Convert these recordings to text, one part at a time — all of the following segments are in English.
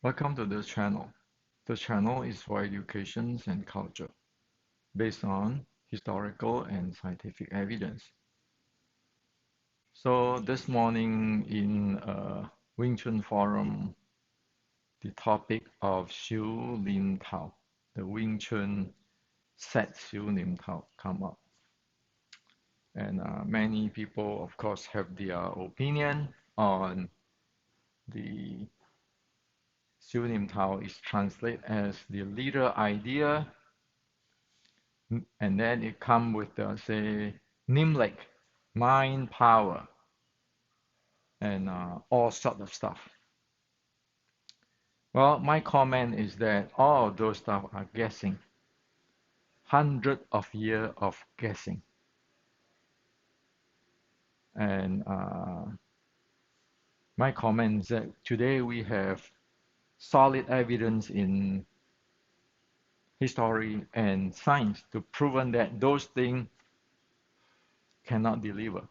Welcome to this channel. The channel is for education and culture based on historical and scientific evidence. So this morning in Wing Chun forum, the topic of Xiu Lim Tao, the Wing Chun set Xiu Lim Tao come up. And many people, of course, have their opinion on the Xiu Lim Tao is translated as the leader idea, and then it come with the say Nimlik, mind power, and all sort of stuff. Well, my comment is that all of those stuff are guessing, hundred of years of guessing, and my comment is that today we have solid evidence in history and science to proven that those things cannot deliver.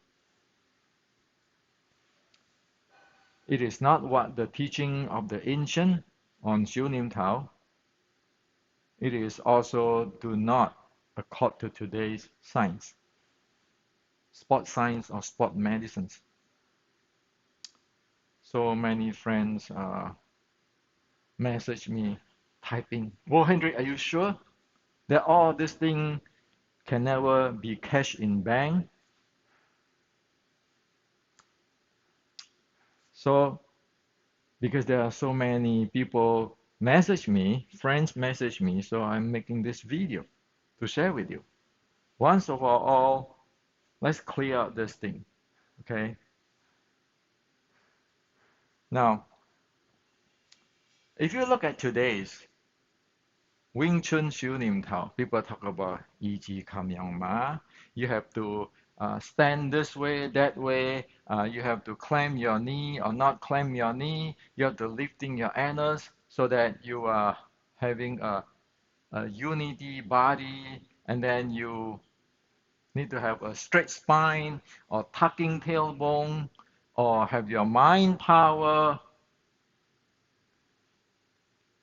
It is not what the teaching of the ancient on Xiu Lim Tao. It is also do not accord to today's science, sport science or sport medicines. So many friends message me typing, "Well, Henry, are you sure that all this thing can never be cash in bank?" So because there are so many people message me, friends message me, so I'm making this video to share with you. Once for all, let's clear out this thing, okay? Now, if you look at today's Wing Chun Xiu Lim Tao, people talk about Yi Ji Kam Yang Ma. You have to stand this way, that way. You have to clamp your knee or not clamp your knee. You have to lifting your anus so that you are having a unity body, and then you need to have a straight spine or tucking tailbone or have your mind power,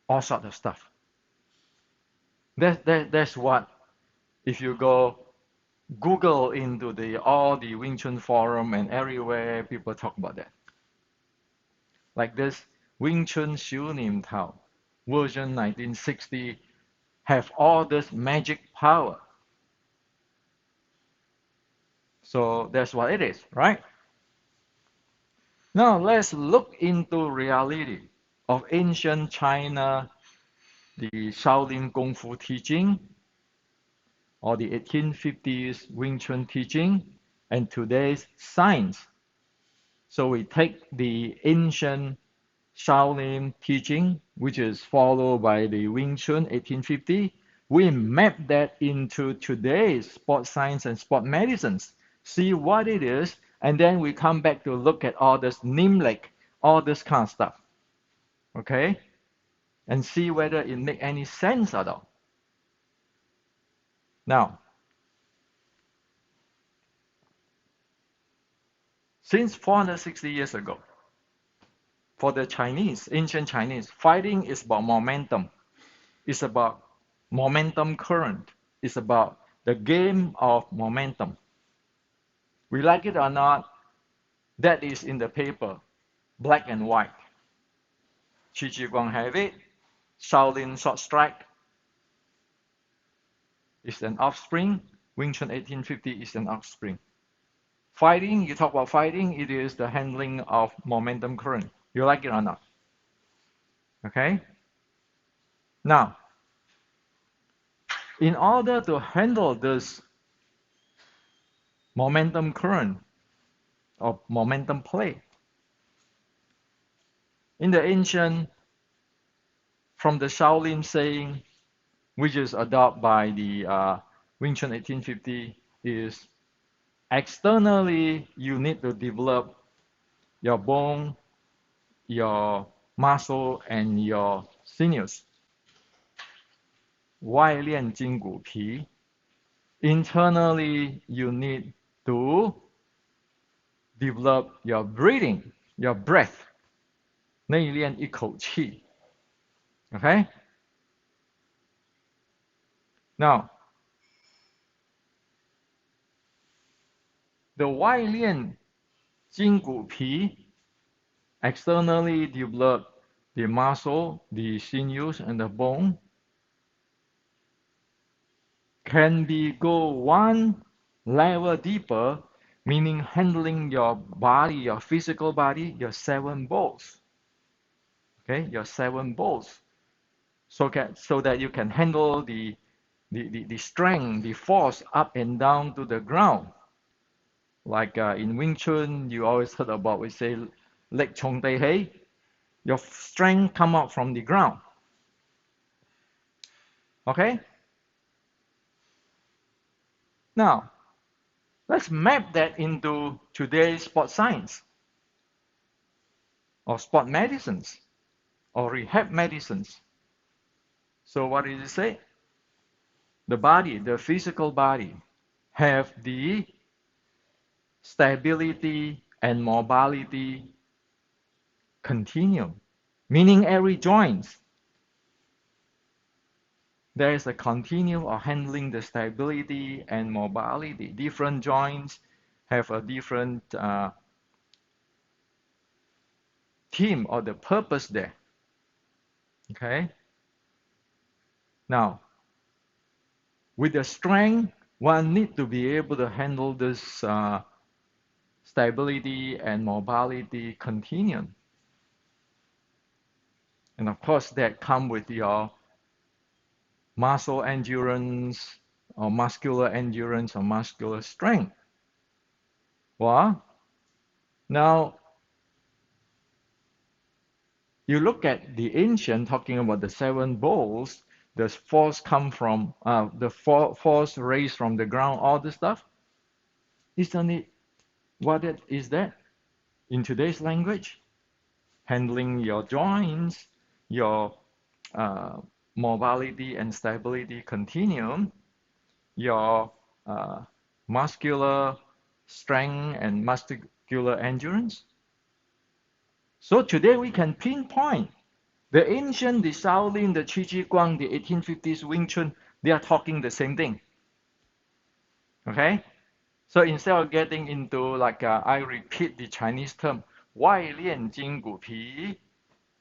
all sort of stuff. That's what, if you go Google into all the Wing Chun forum and everywhere, people talk about that. Like this Wing Chun Xiu Lim Tao version 1960 have all this magic power. So that's what it is, right? Now let's look into reality of ancient China, the Shaolin Kung Fu teaching, or the 1850s Wing Chun teaching, and today's science. So we take the ancient Shaolin teaching, which is followed by the Wing Chun 1850. We map that into today's sport science and sport medicines, see what it is, and then we come back to look at all this Nimlik, all this kind of stuff, okay? And see whether it make any sense at all. Now, since 460 years ago, for the Chinese, ancient Chinese, fighting is about momentum. It's about momentum current. It's about the game of momentum. We like it or not, that is in the paper, black and white. Qi Ji Guang have it. Shaolin short strike is an offspring. Wing Chun 1850 is an offspring. Fighting, you talk about fighting, it is the handling of momentum current. You like it or not? Okay? Now, in order to handle this momentum current or momentum play, in the ancient, from the Shaolin saying, which is adopted by the Wing Chun 1850, is externally you need to develop your bone, your muscle, and your sinews. 外练筋骨皮. Internally, you need to develop your breathing, your breath. 内练一口气. Okay? Now, the 外练筋骨皮 externally develop the muscle, the sinews, and the bone can be go one level deeper, meaning handling your body, your physical body, your seven balls. Okay, your seven balls. So that you can handle the strength, the force up and down to the ground. Like in Wing Chun, you always heard about we say leg chong tei hei. Your strength come out from the ground. Okay? Now, let's map that into today's sport science or sport medicines or rehab medicines. So what did it say? The body, the physical body, have the stability and mobility continuum, meaning every joint there is a continuum of handling the stability and mobility. Different joints have a different theme or the purpose there. Okay. Now, with the strength, one need to be able to handle this stability and mobility continuum. And of course, that come with your muscle endurance or muscular endurance or muscular strength. Well, now you look at the ancient talking about the seven bowls, the force come from the force raised from the ground, all this stuff. Isn't it what it is that in today's language? Handling your joints, your mobility and stability continuum, your muscular strength and muscular endurance. So today we can pinpoint the ancient, the Shaolin, the Qi Ji Guang, the 1850s Wing Chun, they are talking the same thing. Okay? So instead of getting into like, I repeat the Chinese term, 外练筋骨皮,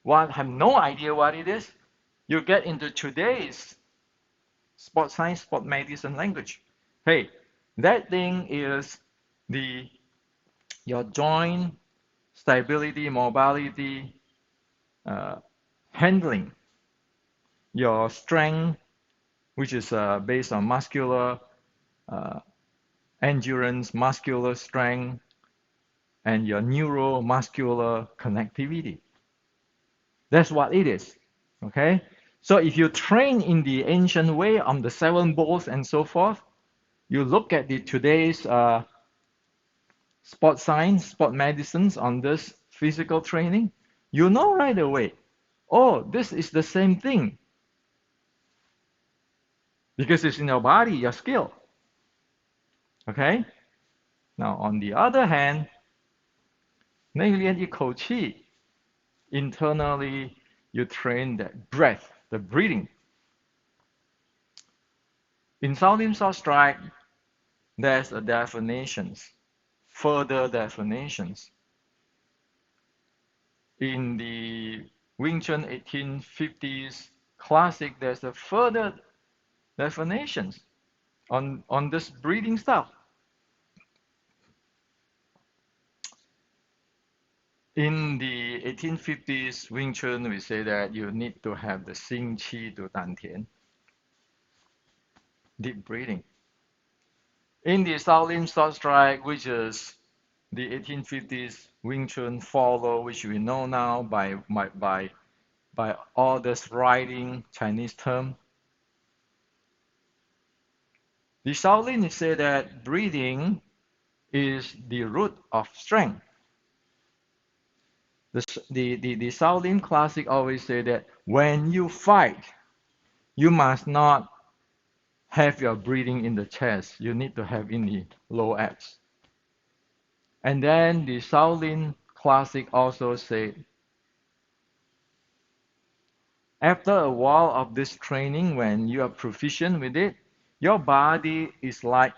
one have no idea what it is, you get into today's sport science, sport medicine language. Hey, that thing is your joint stability, mobility, handling, your strength, which is based on muscular endurance, muscular strength, and your neuromuscular connectivity. That's what it is. Okay? So if you train in the ancient way on the seven balls and so forth, you look at the today's sport science, sport medicines on this physical training, you know right away, oh, this is the same thing. Because it's in your body, your skill. Okay? Now, on the other hand, 内练一口气 internally you train that breath, the breathing. In Shaolin Short Strike, there's a definitions, further definitions. In the Wing Chun 1850s classic, there's a further definitions on this breathing stuff. In the 1850s Wing Chun, we say that you need to have the Xing Qi to Dan Tian, deep breathing. In the Shaolin Short Strike, which is the 1850s Wing Chun follow, which we know now by all this writing Chinese term, the Shaolin say that breathing is the root of strength. The Shaolin classic always say that when you fight, you must not have your breathing in the chest. You need to have in the low abs. And then the Shaolin classic also say After a while of this training, when you are proficient with it, your body is like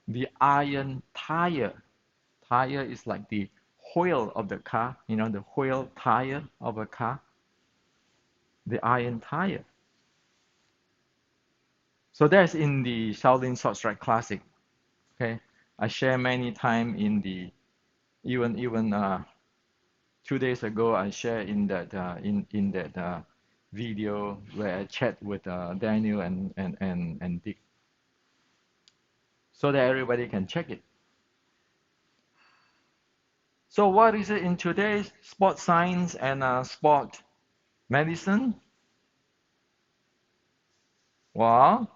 the iron tire. Tire is like the wheel of the car, the wheel tire of a car, the iron tire. So that's in the Shaolin Sword Strike Classic. Okay, I share many times in the even 2 days ago I shared in that video where I chat with Daniel and Dick, so that everybody can check it. So what is it in today's sport science and sport medicine? Well,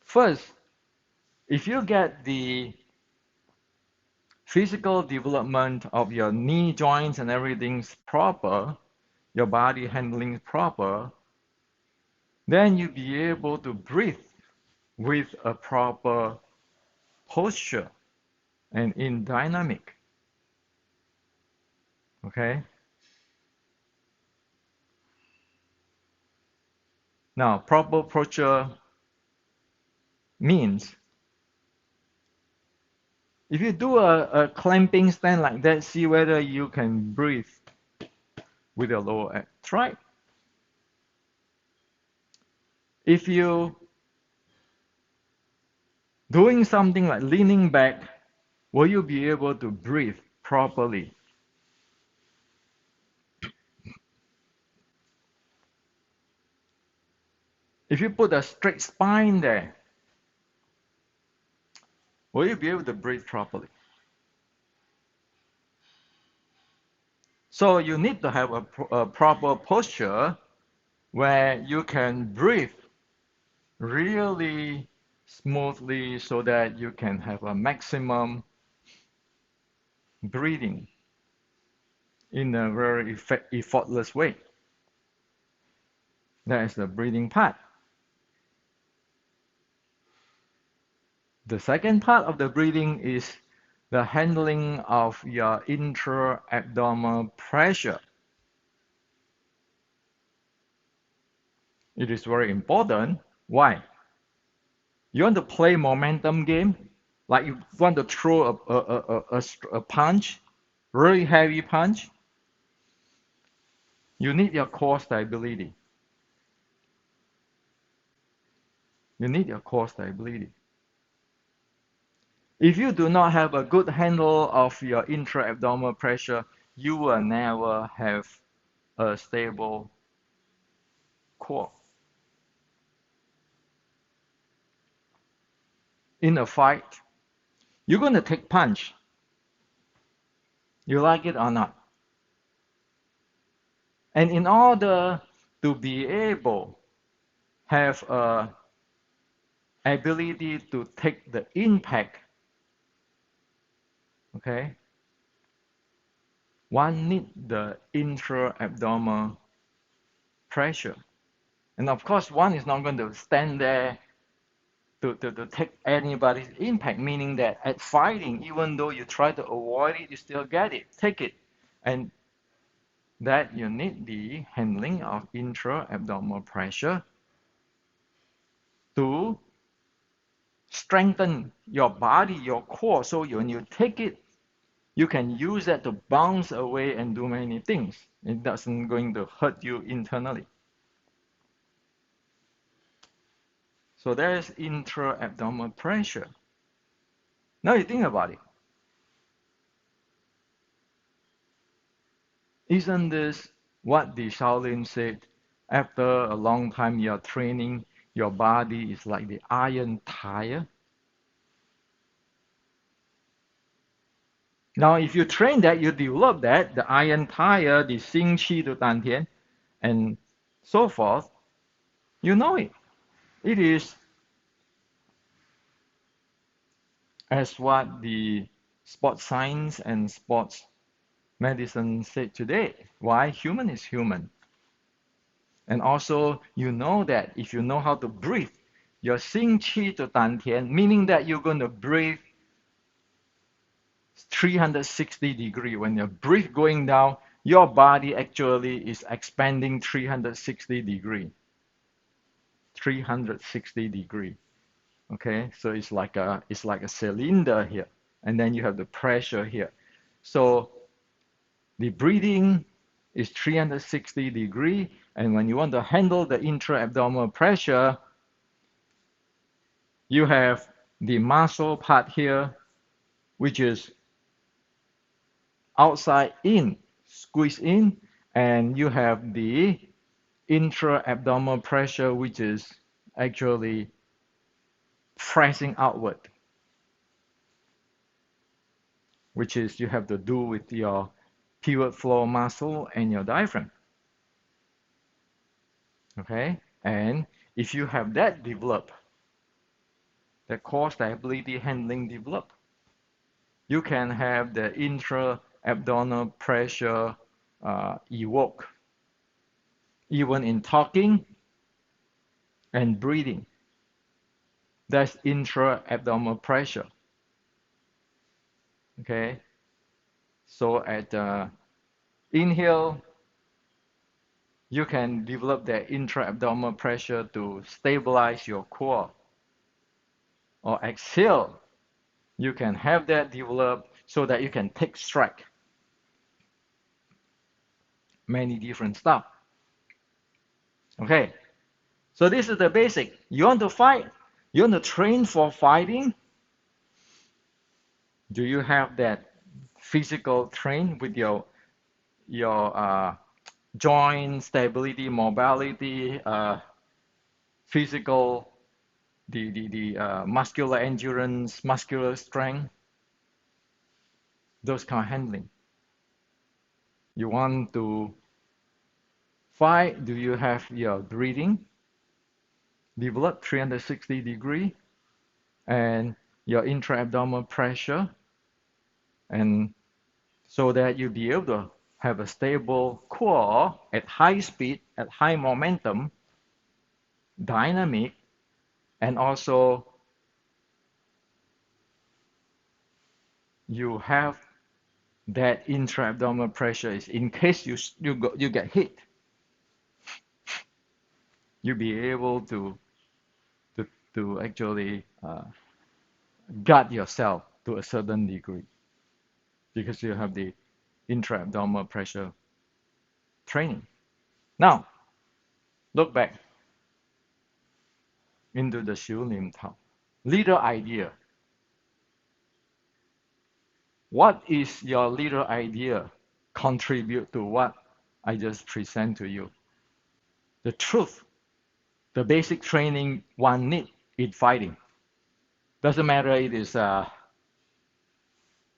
first, if you get the physical development of your knee joints and everything's proper, your body handling proper, then you'll be able to breathe with a proper posture and in dynamic. Okay? Now, proper posture means if you do a clamping stand like that, see whether you can breathe with your lower abs. Try. If you doing something like leaning back, will you be able to breathe properly? If you put a straight spine there, will you be able to breathe properly? So you need to have a proper posture where you can breathe really smoothly so that you can have a maximum breathing in a very effortless way. That is the breathing part. The second part of the breathing is the handling of your intra-abdominal pressure. It is very important. Why? You want to play momentum game, like you want to throw a punch, really heavy punch. You need your core stability. You need your core stability. If you do not have a good handle of your intra-abdominal pressure, you will never have a stable core. In a fight, you're going to take punch. You like it or not? And in order to be able have a ability to take the impact, okay, one need the intra-abdominal pressure. And of course, one is not going to stand there to take anybody's impact, meaning that at fighting, even though you try to avoid it, you still get it, take it. And that you need the handling of intra-abdominal pressure to strengthen your body, your core, so when you take it, you can use that to bounce away and do many things. It doesn't going to hurt you internally. So there's intra-abdominal pressure. Now you think about it. Isn't this what the Shaolin said? After a long time you're training, your body is like the iron tire. Now, if you train that, you develop that, the iron tire, the Xing Qi to Dan Tian, and so forth, you know it. It is as what the sports science and sports medicine said today. Why? Human is human. And also, you know that if you know how to breathe, your Xing Qi to Dan Tian, meaning that you're going to breathe 360 degrees. When your breath going down, your body actually is expanding 360 degree. 360 degree. Okay, so it's like a cylinder here, and then you have the pressure here. So the breathing is 360 degree, and when you want to handle the intra-abdominal pressure, you have the muscle part here, which is outside in, squeeze in, and you have the intra-abdominal pressure, which is actually pressing outward, which is you have to do with your pivot floor muscle and your diaphragm. Okay, and if you have that develop, the core stability handling develop, you can have the intra-abdominal pressure evoke, even in talking and breathing. That's intra-abdominal pressure. Okay, so at inhale, you can develop that intra-abdominal pressure to stabilize your core. Or exhale, you can have that develop so that you can take strike. Many different stuff. Okay, so this is the basic. You want to fight? You want to train for fighting? Do you have that physical train with your joint stability, mobility, physical, the muscular endurance, muscular strength, those kind of handling? You want to fight? Do you have your breathing develop 360 degree and your intra-abdominal pressure, and so that you'll be able to have a stable core at high speed, at high momentum, dynamic, and also you have that intra-abdominal pressure is in case you get hit, you'll be able to actually guard yourself to a certain degree because you have the intra-abdominal pressure training. Now, look back into the Xiu Lim Tao. Little idea. What is your little idea contribute to what I just present to you? The truth, the basic training one need in fighting. Doesn't matter it is from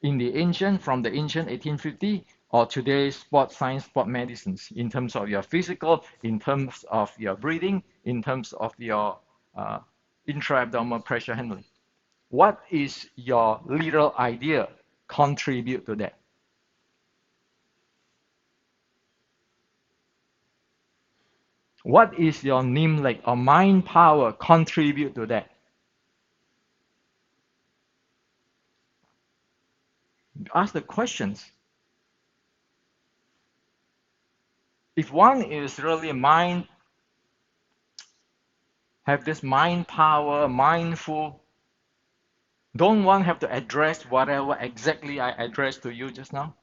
the ancient 1850 or today's sport science, sport medicines, in terms of your physical, in terms of your breathing, in terms of your intra-abdominal pressure handling. What is your little idea contribute to that? What is your Nimlik or mind power contribute to that? Ask the questions. If one is really have this mind power, mindful, don't one have to address whatever exactly I addressed to you just now?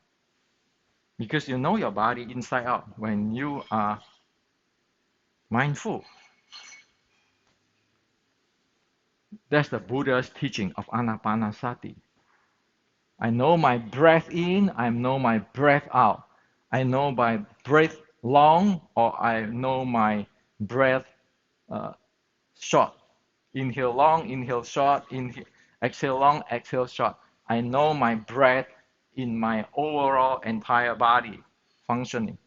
Because you know your body inside out when you are mindful. That's the Buddha's teaching of Anapanasati. I know my breath in, I know my breath out. I know my breath long or I know my breath short. Inhale long, inhale short, exhale long, exhale short. I know my breath in my overall entire body functioning.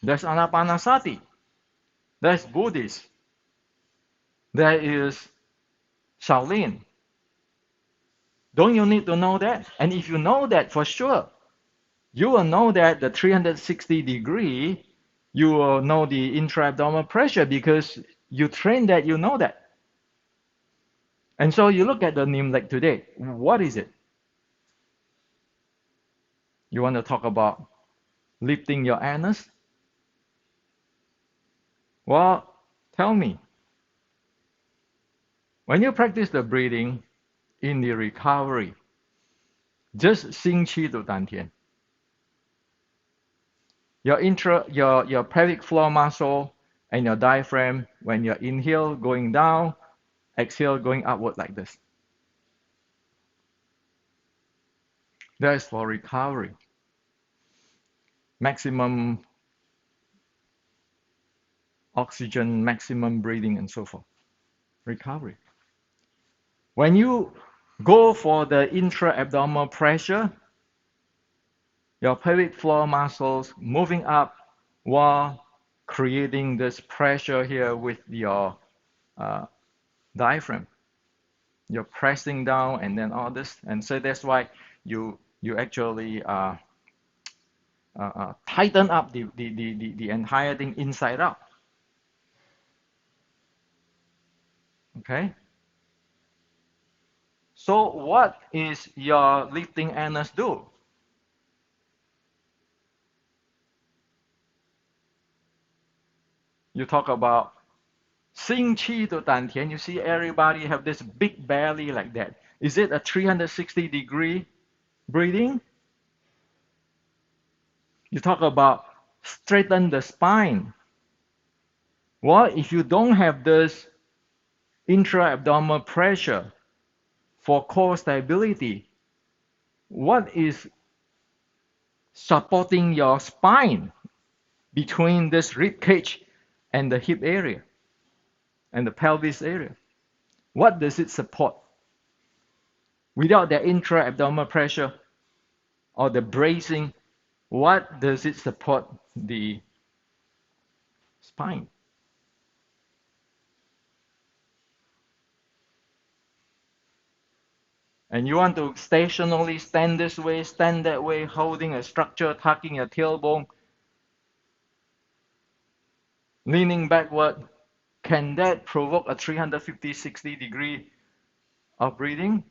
That's Anapanasati. That's Buddhist. That is Shaolin. Don't you need to know that? And if you know that for sure, you will know that the 360 degree, you will know the intra-abdominal pressure because you train that, you know that. And so you look at the Nimlik today. What is it? You want to talk about lifting your anus? Well, tell me, when you practice the breathing in the recovery, just 心气to 丹田, your pelvic floor muscle and your diaphragm, when you inhale going down, exhale going upward like this. That is for recovery. Maximum oxygen, maximum breathing, and so forth. Recovery. When you go for the intra-abdominal pressure, your pelvic floor muscles moving up while creating this pressure here with your diaphragm. You're pressing down and then all this, and so that's why you actually tighten up the entire thing inside out. Okay. So what is your lifting anus do? You talk about 心气 to 丹田. You see everybody have this big belly like that. Is it a 360-degree breathing? You talk about straighten the spine. Well, if you don't have this intra-abdominal pressure for core stability, what is supporting your spine between this rib cage and the hip area and the pelvis area? What does it support? Without the intra-abdominal pressure or the bracing, what does it support the spine? And you want to stationarily stand this way, stand that way, holding a structure, tucking your tailbone, leaning backward. Can that provoke a 350-60 degree of breathing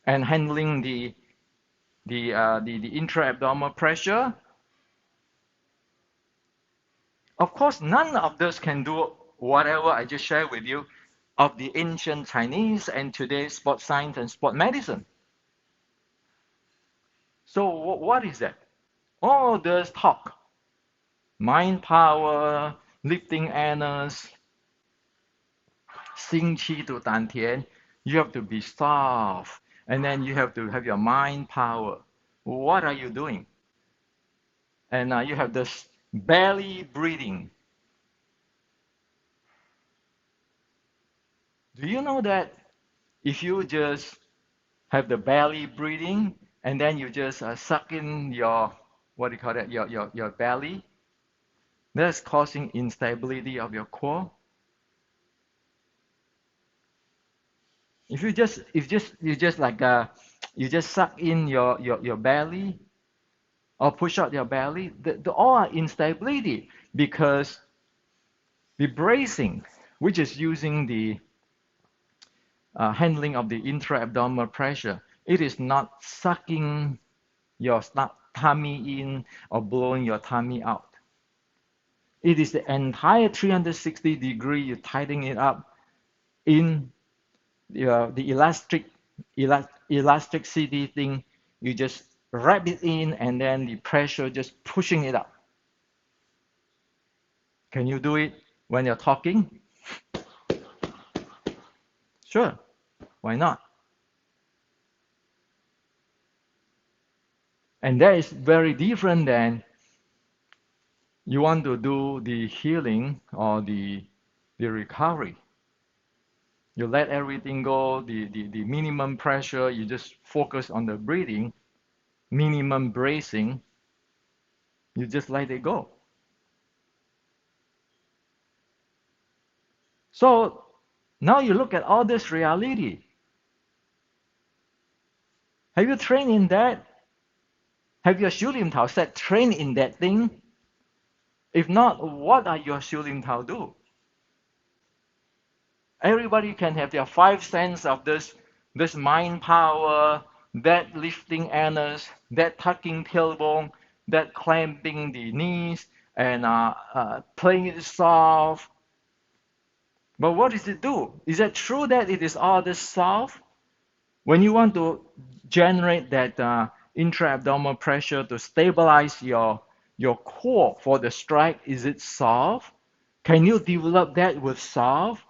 and handling the intra-abdominal pressure? Of course, none of this can do whatever I just shared with you of the ancient Chinese and today's sport science and sport medicine. So what is that? All this talk, mind power, lifting anus, 心气 to 丹田, you have to be soft, and then you have to have your mind power. What are you doing? And you have this belly breathing. Do you know that if you just have the belly breathing and then you just suck in your, what do you call that, your belly, that's causing instability of your core? If you just suck in your belly or push out your belly, the all are instability because the bracing, which is using the handling of the intra-abdominal pressure, it is not sucking your tummy in or blowing your tummy out. It is the entire 360 degree, you tighten it up in the elasticity thing, you just wrap it in and then the pressure just pushing it up. Can you do it when you're talking? Sure, why not? And that is very different than you want to do the healing or the recovery. You let everything go, the minimum pressure, you just focus on the breathing, minimum bracing, you just let it go. So now you look at all this reality. Have you trained in that? Have your 修炼套 set trained in that thing? If not, what are your 修炼套 do? Everybody can have their 5 sense of this mind power, that lifting anus, that tucking tailbone, that clamping the knees, and playing it soft. But what does it do? Is it true that it is all this soft? When you want to generate that intra-abdominal pressure to stabilize your core for the strike, is it soft? Can you develop that with soft?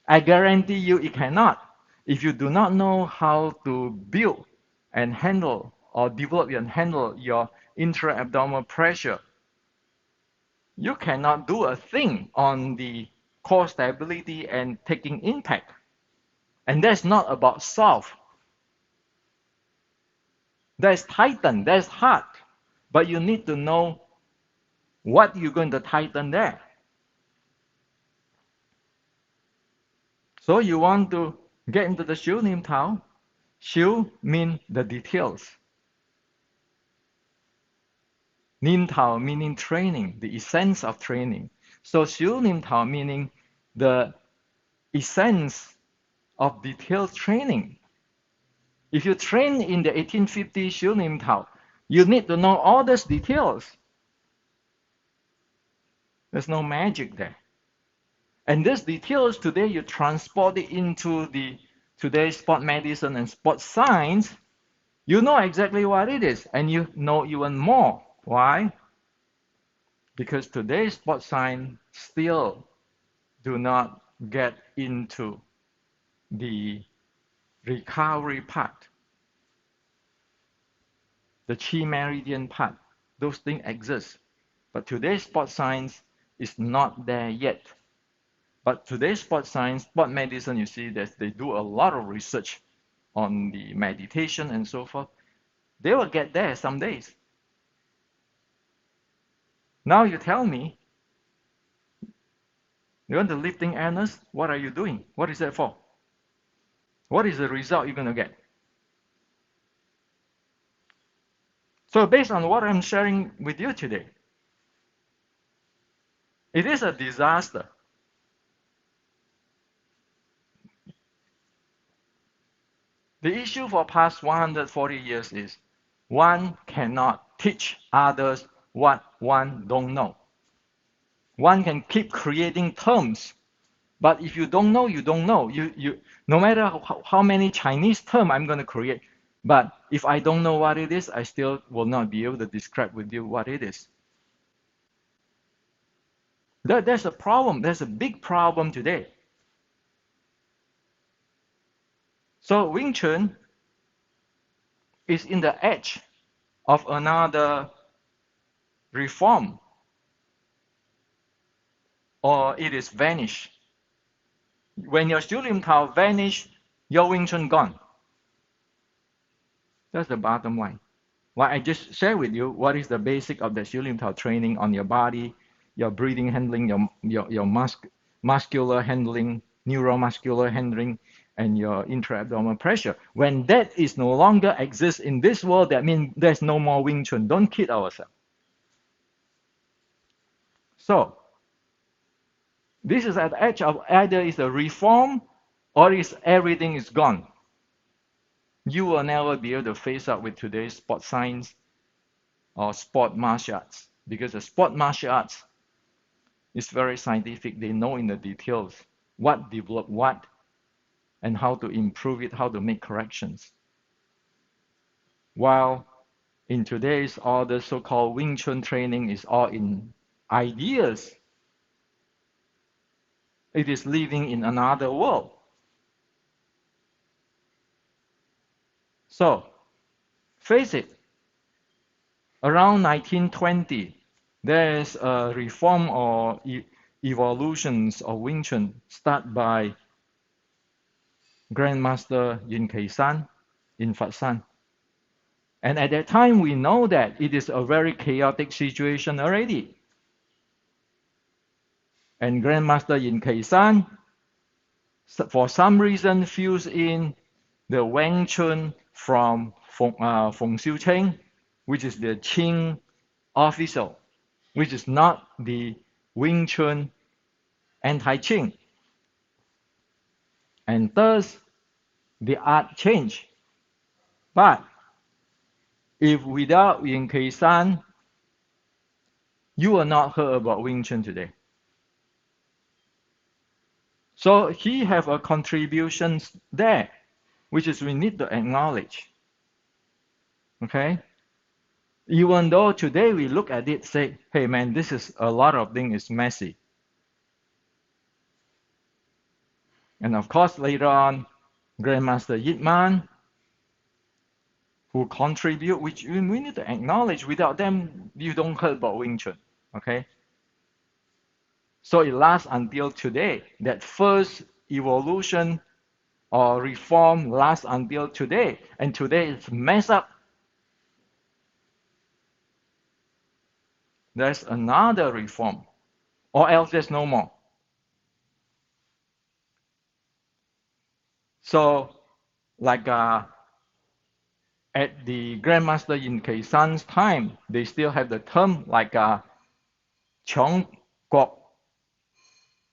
I guarantee you it cannot. If you do not know how to build and handle or develop and handle your intra-abdominal pressure, you cannot do a thing on the core stability and taking impact. And that's not about soft. That's tighten, that's hard. But you need to know what you're going to tighten there. So you want to get into the Xiu Nim Tao. Xiu means the details. Nim Tao meaning training, the essence of training. So Xiu Nim Tao meaning the essence of detailed training. If you train in the 1850 Xiu Nim Tao, you need to know all these details. There's no magic there. And these details today you transport it into the today's sport medicine and sport science, you know exactly what it is, and you know even more. Why? Because today's sport science still do not get into the recovery part, the chi meridian part. Those things exist. But today's sport science is not there yet. But today's sport science, sport medicine, you see that they do a lot of research on the meditation and so forth. They will get there some days. Now you tell me, you want the lifting anus, what are you doing? What is that for? What is the result you're going to get? So based on what I'm sharing with you today, it is a disaster. The issue for past 140 years is one cannot teach others what one don't know. One can keep creating terms, but if you don't know, you don't know. No matter how many Chinese terms I'm going to create, but if I don't know what it is, I still will not be able to describe with you what it is. There's a problem. There's a big problem today. So Wing Chun is in the edge of another reform, or it is vanished. When your Xiu Lim Tao vanish, your Wing Chun gone. That's the bottom line. What I just shared with you, what is the basic of the Xiu Lim Tao training on your body, your breathing handling, your muscular handling, neuromuscular handling, and your intra-abdominal pressure. When that is no longer exists in this world, that means there's no more Wing Chun. Don't kid ourselves. So, this is at the edge of either is a reform or is everything is gone. You will never be able to face up with today's sport science or sport martial arts, because the sport martial arts is very scientific. They know in the details what develop what and how to improve it, how to make corrections. While in today's all the so-called Wing Chun training is all in ideas. It is living in another world. So, face it, around 1920, there is a reform or evolutions of Wing Chun started by Grandmaster Yin Kei-san in Fat San. And at that time, we know that it is a very chaotic situation already. And Grandmaster Yin Kei-san, for some reason, fused in the Wing Chun from Feng Xiucheng, which is the Qing official, which is not the Wing Chun anti-Qing. And thus, the art changed. But if without Yin Kei San, you will not hear about Wing Chun today. So he have a contribution there, which is we need to acknowledge. Okay? Even though today we look at it, say, hey man, this is a lot of things is messy. And of course, later on, Grandmaster Yip Man, who contribute, which we need to acknowledge. Without them, you don't hear about Wing Chun. Okay? So it lasts until today. That first evolution or reform lasts until today. And today it's messed up. There's another reform. Or else there's no more. So, like at the Grandmaster Yin Kei San's time, they still have the term like Chong Kok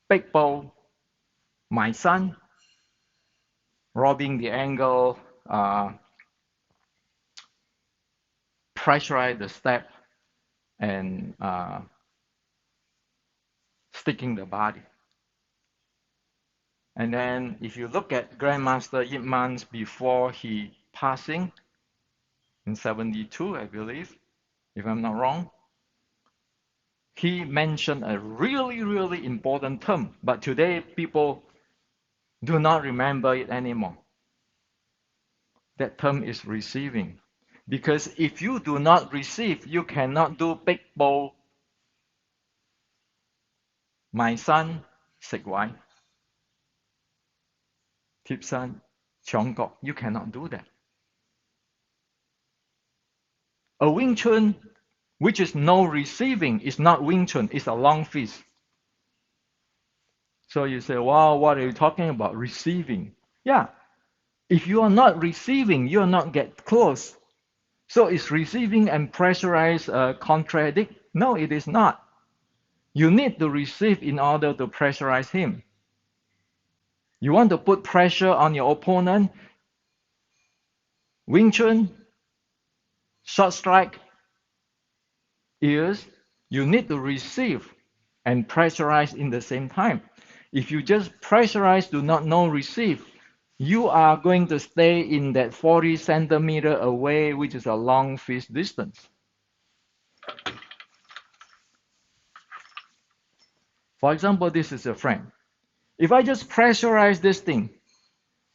Big Bow, my son, robbing the angle, pressurize the step, and sticking the body. And then if you look at Grandmaster Yip Man's before he passing in 72, I believe, if I'm not wrong, he mentioned a really, really important term, but today people do not remember it anymore. That term is receiving. Because if you do not receive, you cannot do big bow, my son, Sik Wai, Tip San, Chiong Kok. You cannot do that. A Wing Chun, which is no receiving, is not Wing Chun, it's a long fist. So you say, wow, what are you talking about? Receiving. Yeah. If you are not receiving, you are not get close. So is receiving and pressurize contradict? No, it is not. You need to receive in order to pressurize him. You want to put pressure on your opponent? Wing Chun, short strike, is you need to receive and pressurize in the same time. If you just pressurize, do not know receive, you are going to stay in that 40 centimeter away, which is a long fist distance. For example, this is a frame. If I just pressurize this thing,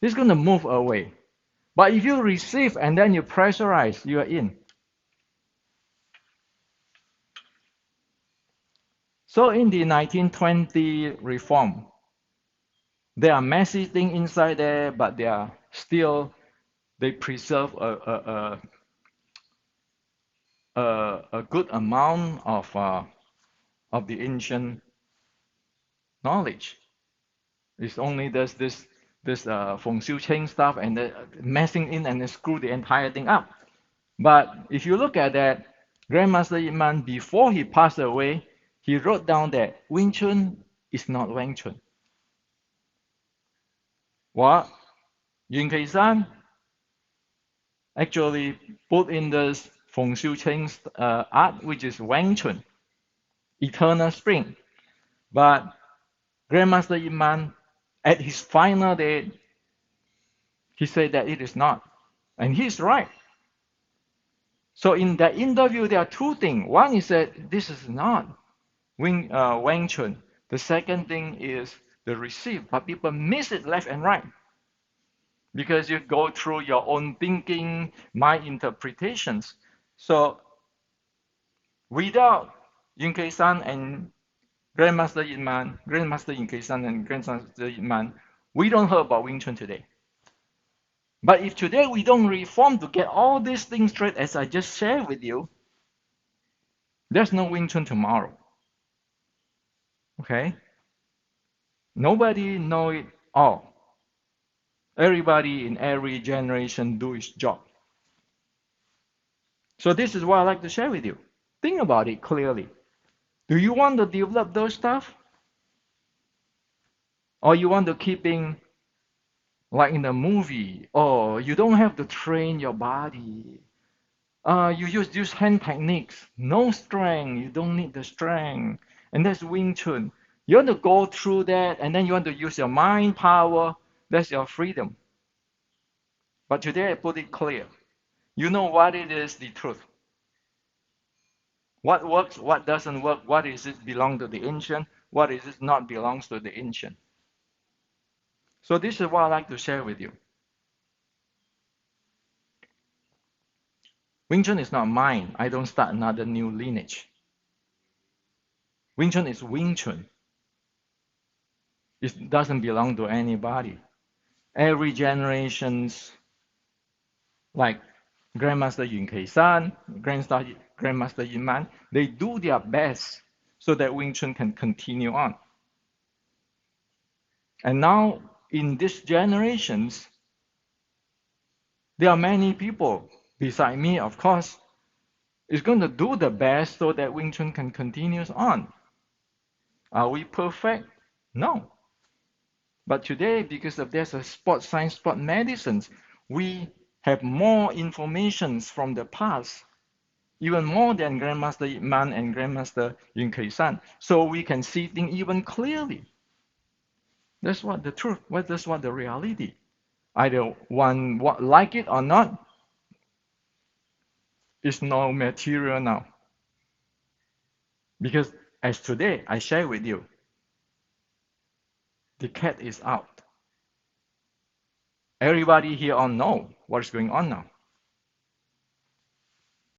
it's going to move away. But if you receive and then you pressurize, you are in. So in the 1920 reform, there are messy things inside there, but they are still, they preserve a good amount of the ancient knowledge. It's only this feng shui chain stuff and messing in and then screw the entire thing up. But if you look at that, Grandmaster Yip Man, before he passed away, he wrote down that Wing Chun is not Wing Chun. What? Yin Kei San actually put in this feng shui chain art, which is Wing Chun, eternal spring. But Grandmaster Yip Man, at his final day, he said that it is not. And he's right. So in that interview, there are two things. One is that this is not Wing Chun. The second thing is the receive, but people miss it left and right because you go through your own thinking, my interpretations. So without Yin Kei San and Grandmaster Yip Man, Grandmaster Yin Kei San and Grandmaster Yip Man, we don't hear about Wing Chun today. But if today we don't reform to get all these things straight, as I just shared with you, there's no Wing Chun tomorrow. Okay? Nobody know it all. Everybody in every generation do its job. So this is what I like to share with you. Think about it clearly. Do you want to develop those stuff? Or you want to keeping Like in the movie, oh, you don't have to train your body. You use hand techniques. No strength. You don't need the strength. And that's Wing Chun. You want to go through that, and then you want to use your mind power. That's your freedom. But today I put it clear. You know what it is, the truth. What works, what doesn't work, what is it belong to the ancient, what is it not belongs to the ancient. So this is what I like to share with you. Wing Chun is not mine. I don't start another new lineage. Wing Chun is Wing Chun. It doesn't belong to anybody. Every generations, like Grandmaster Yun Kei-san, Grandmaster Yin Man, they do their best so that Wing Chun can continue on. And now, in these generations, there are many people, beside me, of course, is going to do the best so that Wing Chun can continue on. Are we perfect? No. But today, because of there's a sport science, sport medicine, we have more information from the past, even more than Grandmaster Ip Man and Grandmaster Yun Kei-san. So we can see things even clearly. That's what the truth, that's what the reality. Either one like it or not, it's no material now. Because as today, I share with you, the cat is out. Everybody here all know what's going on now.